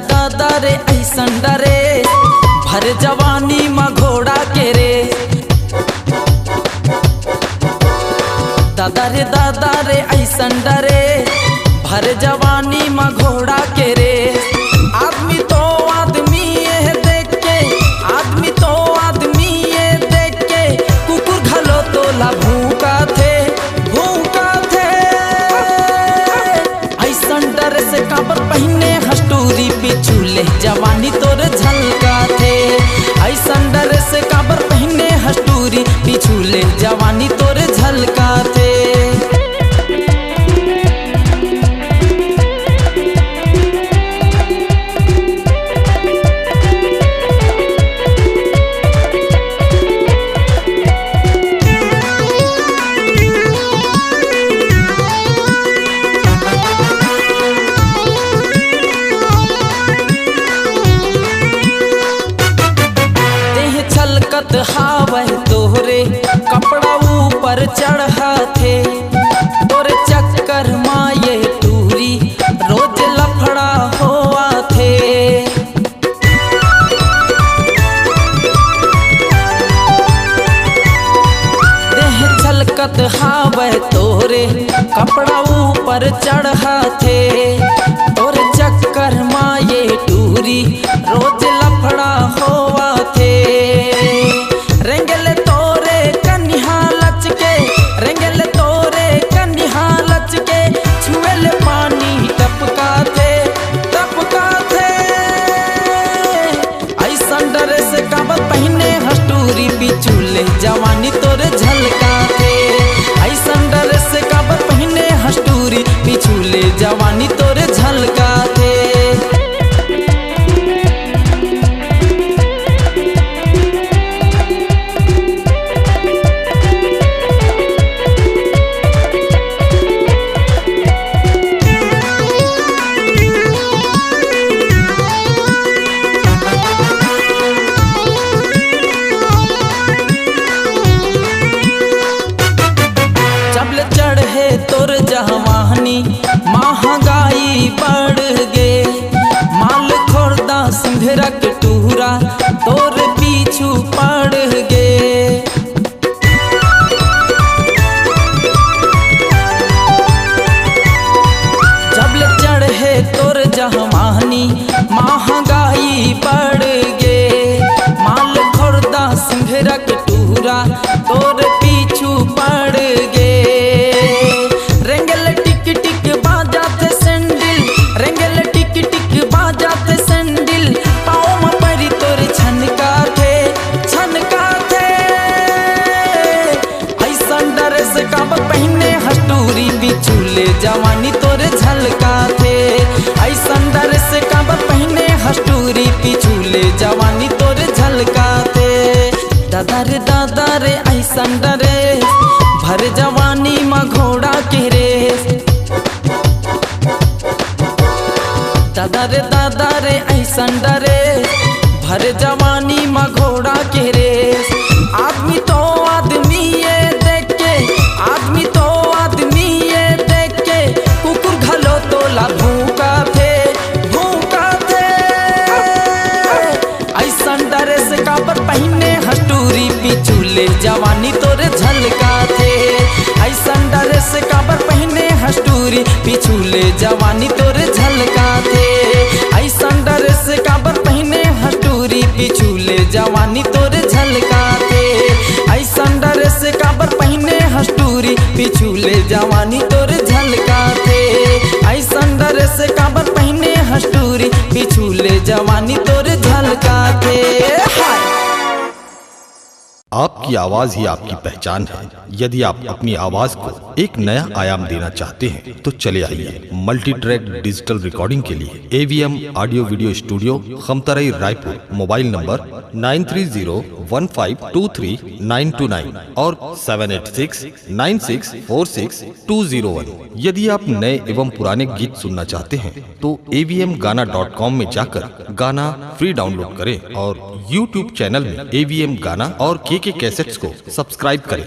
दादा रे ऐसन डरे भर जवानी में घोड़ा के रे। दादा रे ऐसन डरे भर जवानी में घोड़ा के रे। आदमी तो आदमी ये देख के, आदमी तो आदमी ये देख के कुकुर घलो तोला भूखा थे, भूखा थे। ऐसन डर से काबर पहने हस्टूरी पिछूले जवानी तोर झलका थे। ऐसन डर से काबर पहने हस्टूरी पिछूले जवानी तोर झलका थे। छलकत हावह तोहरे कपड़ा ऊपर चढ़ा थे। तोरे चक्कर माये टूरी रोज लफड़ा हुआ थे। देह छलकत हावह तोरे कपड़ा ऊपर चढ़ा थे। तोरे चक्कर माये टूरी रोज लफड़ा हुआ थे। रेंगले तोरे कन्हा लच के, रेंगले तोरे कन्हा लच के छुएले पानी टपका थे, टपका थे। ऐसन डरे से काबर पहने हस्टूरी पिछूले जवानी तोरे झलका थे। ऐसन डरे से काबर पहने हस्टूरी पिछूले जवानी तोरे झलका थे। चढ़े तोर जवानी महंगाई बढ़ गे। माल खोरदा सिंधरक टूरा तोर पीछू पड़ गे। जब चढ़े तोर जवानी महंगाई बढ़ गे। माल खोरदा सिंधरक टूरा तोर पीछू पड़ गे। पिछूले जवानी तोरे झलका थे। ऐसन डर से काबर पहने हस्टूरी पिछूले जवानी तोरे झलका थे। दादा रे ऐसन डरे भर जवानी में घोड़ा के रेस। दादा रे ऐसन डरे भर जवानी में घोड़ा के रेस। आदमी तो आदमी ये देख के, आदमी तो आदमी ये देख के कुकुर घलो तोला भूखा थे, भूखा थे। ऐसन डरे से काबर पहने हस्टूरी पिछूले जवानी तोरे झलका थे। ऐसन डरे से काबर पहने हस्टूरी पिछूले जवानी तोरे झलका थे। ऐसन डरे से काबर पहने हस्टूरी पिछूले जवानी तोरे झलका थे। ऐसन डरे से काबर पहने हस्टूरी पिछूले जवानी तोरे झलका थे। ऐसन डरे से काबर पहने हस्टूरी पिछूले जवानी तोरे झलका थे। आपकी आवाज ही आपकी पहचान है। यदि आप अपनी आवाज को एक नया आयाम देना चाहते हैं तो चले आइए मल्टी ट्रैक डिजिटल रिकॉर्डिंग के लिए AVM audio video studio, Khamtarai, Raipur. Mobile number 9301523929 और 7869646201। यदि आप नए एवं पुराने गीत सुनना चाहते हैं तो avmgana.com में जाकर गाना फ्री डाउनलोड करें और YouTube चैनल में AVM गाना और KK कैसेट्स को सब्सक्राइब करें।